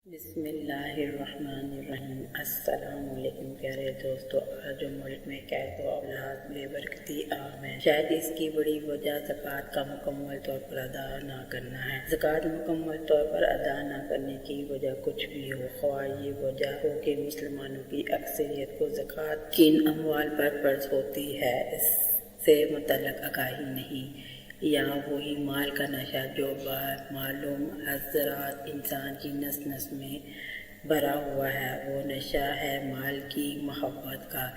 بسم اللہ الرحمن الرحیم۔ السلام علیکم پیارے دوستو، آج جو ملک میں قید و اولاد بے برکتی عام ہے، شاید اس کی بڑی وجہ زکوٰۃ کا مکمل طور پر ادا نہ کرنا ہے۔ زکوٰۃ مکمل طور پر ادا نہ کرنے کی وجہ کچھ بھی ہو، خواہ یہ وجہ ہو کہ مسلمانوں کی اکثریت کو زکوٰۃ کن اموال پر فرض ہوتی ہے اس سے متعلق آگاہی نہیں، یا وہی مال کا نشہ جو معلوم حضرات انسان کی نس نس میں بھرا ہوا ہے، وہ نشہ ہے مال کی محبت کا،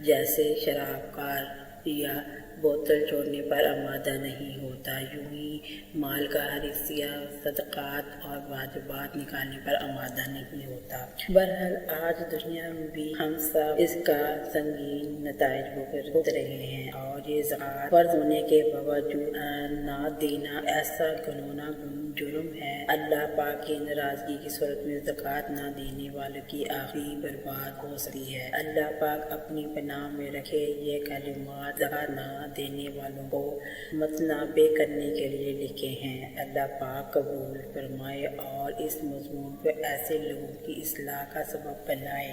جیسے شراب کار یا بوتل چھوڑنے پر آمادہ نہیں ہوتا، یوں ہی مال کا ہر حصہ صدقات اور واجبات نکالنے پر آمادہ نہیں ہوتا۔ بہرحال آج دنیا میں بھی ہم سب اس کا سنگین نتائج بھگت رہے ہیں، اور یہ زکوٰۃ فرض ہونے کے باوجود نہ دینا ایسا گناہ جرم ہے۔ اللہ پاک کی ناراضگی کی صورت میں زکوٰۃ نہ دینے والوں کی آخری برباد ہو سکتی ہے۔ اللہ پاک اپنی پناہ میں رکھے یہ کلمات زکوٰۃ نہ دینے والوں کو متنبہ کرنے کے لیے لکھے ہیں۔ اللہ پاک قبول فرمائے اور اس مضمون کو ایسے لوگوں کی اصلاح کا سبب بنائے،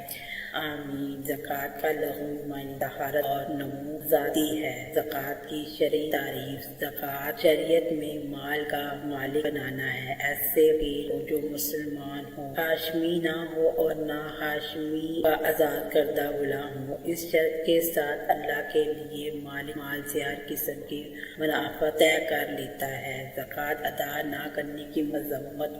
آمین۔ زکوٰۃ کا لغوی معنی طہارت اور نمو ذاتی ہے۔ زکوٰۃ کی شرعی تعریف: زکوٰۃ شریعت میں مال کا مالک بنانا ہے، ایسے فقیر ہو جو مسلمان ہو، ہاشمی نہ ہو اور نہ ہاشمی کا آزاد کردہ غلام ہو، اس شرط کے ساتھ اللہ کے لیے مالک مال سے ہر قسم کی منافع طے کر لیتا ہے۔ زکوٰۃ ادا نہ کرنے کی مذمت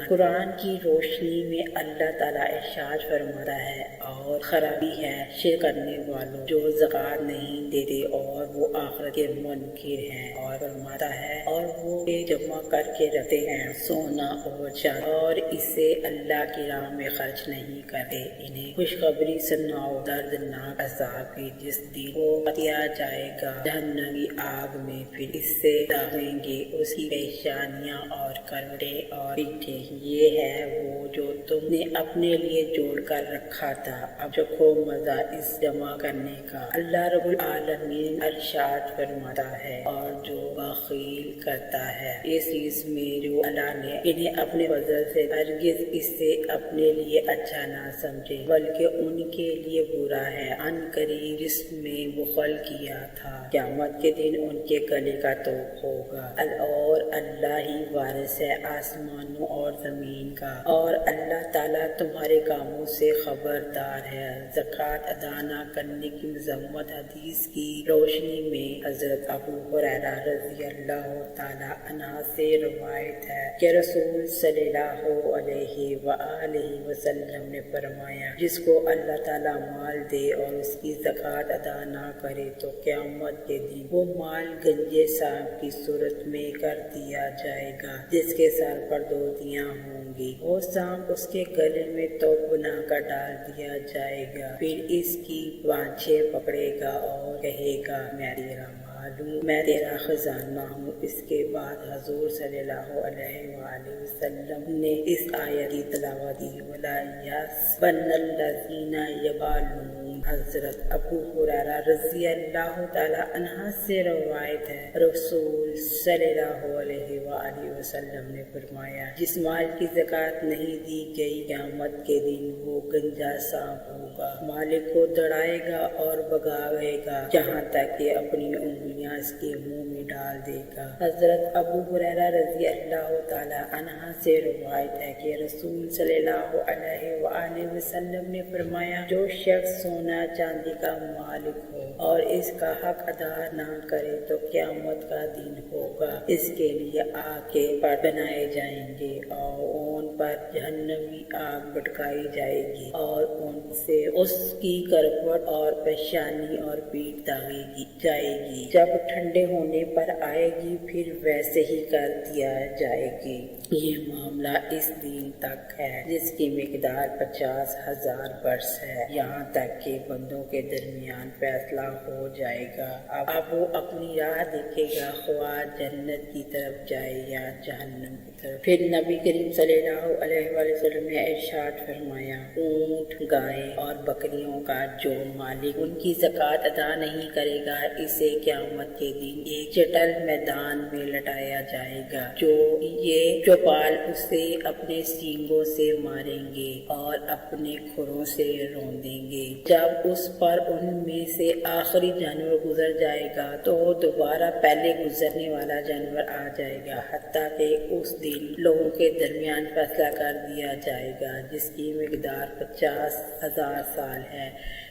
قرآن کی روشنی میں اللہ تعالیٰ ارشاد فرماتا ہے، اور خرابی ہے شرک کرنے والوں جو زکوٰۃ نہیں دیتے اور وہ آخرت کے منکر ہیں، اور فرماتا ہے اور وہ جمع کر کے رکھتے ہیں سونا اور چاندی اور اسے اللہ کی راہ میں خرچ نہیں کرتے، انہیں خوشخبری سناؤ دردناک عذاب کی، جس دن وہ دیا جائے گا جہنم کی آگ میں، پھر اس سے داغیں گے اس کی پیشانیاں اور کروٹیں اور پیٹھیں، یہ ہے وہ جو تم نے اپنے لیے جوڑ کر رکھا تھا، اب چکھو مزہ اس جمع کرنے کا۔ اللہ رب العالمین ارشاد فرماتا ہے، اور جو بخیل کرتا ہے اس چیز میں جو اللہ نے انہیں اپنے فضل سے ہرگز اس سے اپنے لیے اچھا نہ سمجھے بلکہ ان کے لیے برا ہے، ان قریب جس میں بخل کیا تھا قیامت کے دن ان کے گلے کا توق ہوگا، اور اللہ ہی وارث ہے آسمانوں اور زمین کا، اور اللہ تعالیٰ تمہارے کاموں سے خبردار ہے۔ زکوٰۃ ادا نہ کرنے کی مذمت: حدیث کی روشنی میں حضرت ابو ہریرہ رضی اللہ تعالیٰ عنہ سے روایت ہے کہ رسول صلی اللہ علیہ وآلہ وسلم نے فرمایا، جس کو اللہ تعالیٰ مال دے اور اس کی زکوٰۃ ادا نہ کرے تو قیامت کے دن وہ مال گنجے سانپ کی صورت میں کر دیا جائے گا جس کے سر پر 2 دیاں ہوں گی، وہ سانپ اس کے گلے میں توق بنا کر ڈال دیا جائے گا، پھر اس کی بانچھیں پکڑے گا اور کہے گا میں تیرا خزانہ ہوں۔ اس کے بعد حضور صلی اللہ علیہ وآلہ وسلم نے اس آیت کی تلاوت کی، وَلَا يَحْسَبَنَّ الَّذِينَ يَبْخَلُونَ۔ حضرت ابو ہریرہ رضی اللہ تعالیٰ عنہ سے روایت ہے، رسول صلی اللہ علیہ وآلہ وسلم نے فرمایا، جس مال کی زکوٰۃ نہیں دی گئی قیامت کے دن وہ گنجا سانپ ہوگا، مالک کو دوڑائے گا اور بھگاوے گا یہاں تک کہ اپنی انگلیاں اس کے منہ میں ڈال دے گا۔ حضرت ابو ہریرہ رضی اللہ تعالیٰ عنہ سے روایت ہے کہ رسول صلی اللہ علیہ وآلہ وسلم نے فرمایا، جو شخص سونا چاندی کا مالک ہو اور اس کا حق ادا نہ کرے تو قیامت کا دن ہوگا، اس کے لیے آگ کے پڑ بنائے جائیں گے اور ان پر جہنمی آگ بھڑکائی جائے گی اور ان سے اس کی کروٹ اور پیشانی اور پیٹھ داغی جائے گی، جب ٹھنڈے ہونے پر آئے گی پھر ویسے ہی کر دیا جائے گی۔ یہ معاملہ اس دن تک ہے جس کی مقدار 50,000 برس ہے، یہاں تک کہ بندوں کے درمیان فیصلہ ہو جائے گا، اب وہ اپنی راہ دیکھے گا، خواہ جنت کی طرف جائے یا جہنم کی طرف۔ پھر نبی کریم صلی اللہ علیہ وآلہ وسلم نے ارشاد فرمایا، اونٹ، گائے اور بکریوں کا جو مالک ان کی زکوٰۃ ادا نہیں کرے گا اسے قیامت کے دن ایک چٹل میدان میں لٹایا جائے گا، جو چوپال اسے اپنے سینگوں سے ماریں گے اور اپنے کھروں سے روندیں گے۔ جب اس پر ان میں سے آخری جانور گزر جائے گا تو دوبارہ پہلے گزرنے والا جانور آ جائے گا، حتیٰ کہ اس دن لوگوں کے درمیان فیصلہ کر دیا جائے گا جس کی مقدار 50,000 سال ہے۔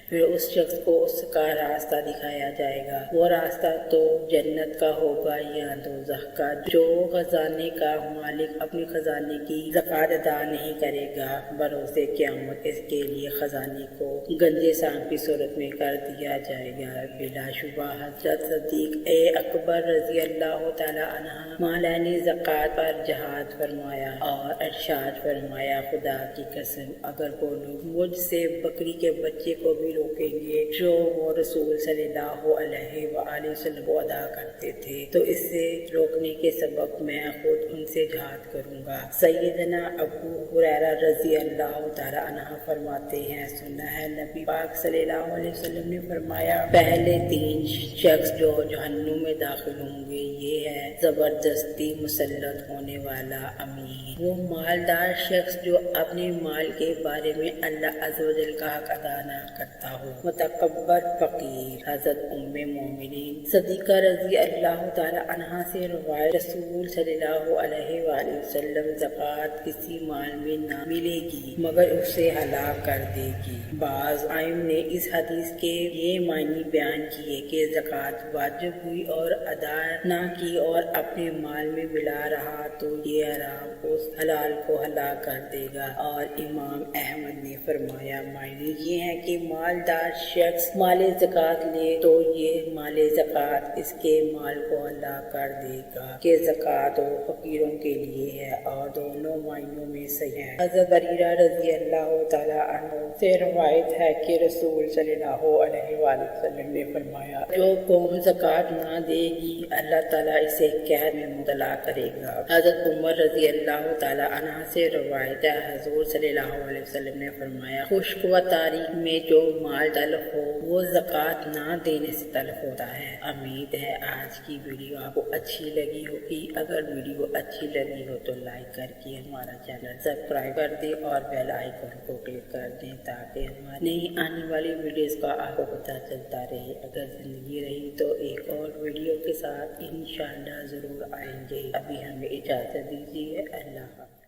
پھر اس شخص کو اس کا راستہ دکھایا جائے گا، وہ راستہ تو جنت کا ہوگا یا دوزخ کا۔ جو خزانے کا مالک اپنے خزانے کی زکوٰۃ ادا نہیں کرے گا، بروز قیامت اس کے لیے خزانے کو گنجے سانپ کی صورت میں کر دیا جائے گا۔ بلا شبہ حضرت صدیق اکبر رضی اللہ تعالیٰ عنہ مالین زکوٰۃ پر جہاد فرمایا اور ارشاد فرمایا، خدا کی قسم اگر وہ لوگ مجھ سے بکری کے بچے کو بھی روکیں گے جو وہ رسول صلی اللہ علیہ وآلہ وسلم کو ادا کرتے تھے تو اس سے روکنے کے سبب میں خود ان سے جہاد کروں گا۔ سیدنا ابو ہریرہ رضی اللہ تعالیٰ عنہ فرماتے ہیں، سنا ہے نبی پاک صلی اللہ علیہ وسلم نے فرمایا، پہلے 3 شخص جو جہنم میں داخل ہوں گے یہ ہے زبردستی مسلط ہونے والا امیر، وہ مالدار شخص جو اپنے مال کے بارے میں اللہ عز و جل کا حق ادا نہ کرتا ہو، متکبر فقیر۔ حضرت ام مومنین صدیقہ رضی اللہ تعالیٰ عنہا سے روایت، رسول صلی اللہ علیہ وآلہ وسلم زکوٰۃ کسی مال میں نہ ملے گی مگر اسے ہلاک کر دے گی۔ بعض ائمہ نے اس حدیث کے یہ معنی بیان کیے کہ زکوٰۃ واجب ہوئی اور ادا نہ کی اور اپنے مال میں ملا رہا تو یہ حرام اس حلال کو ہلاک کر دے گا، اور امام احمد نے فرمایا معنی یہ ہے کہ مالدار شخص مال زکوٰۃ لے تو یہ مال زکوٰۃ اس کے مال کو ہلاک کر دے گا کہ زکوٰۃ وہ فقیروں کے لیے ہے، اور دونوں معنیوں میں صحیح ہے۔ حضرت بریرہ رضی اللہ تعالیٰ عنہ سے روایت ہے کہ رسول صلی اللہ علیہ وآلہ وسلم نے فرمایا، جو قوم زکوٰۃ نہ دے گی اللہ تعالیٰ اسے قحط میں مبتلا کرے گا۔ حضرت عمر رضی اللہ تعالیٰ عنہ سے روایت ہے، حضور صلی اللہ علیہ وسلم نے فرمایا، خشک و تاریخ میں جو مال تلف ہو وہ زکوٰۃ نہ دینے سے تلف ہوتا ہے۔ امید ہے آج کی ویڈیو آپ کو اچھی لگی ہوگی۔ اگر ویڈیو اچھی لگی ہو تو لائک کر کے ہمارا چینل سبسکرائب کر دیں اور بیل آئیکن کو کلک کر دیں تاکہ ہماری نئی آنے والی ویڈیوز کا آپ کو پتہ چلتا رہے۔ اگر زندگی رہی تو ایک اور ویڈیو کے ساتھ انشاءاللہ ضرور آئیں گے۔ ابھی ہمیں اجازت دیجیے، اللہ حافظ۔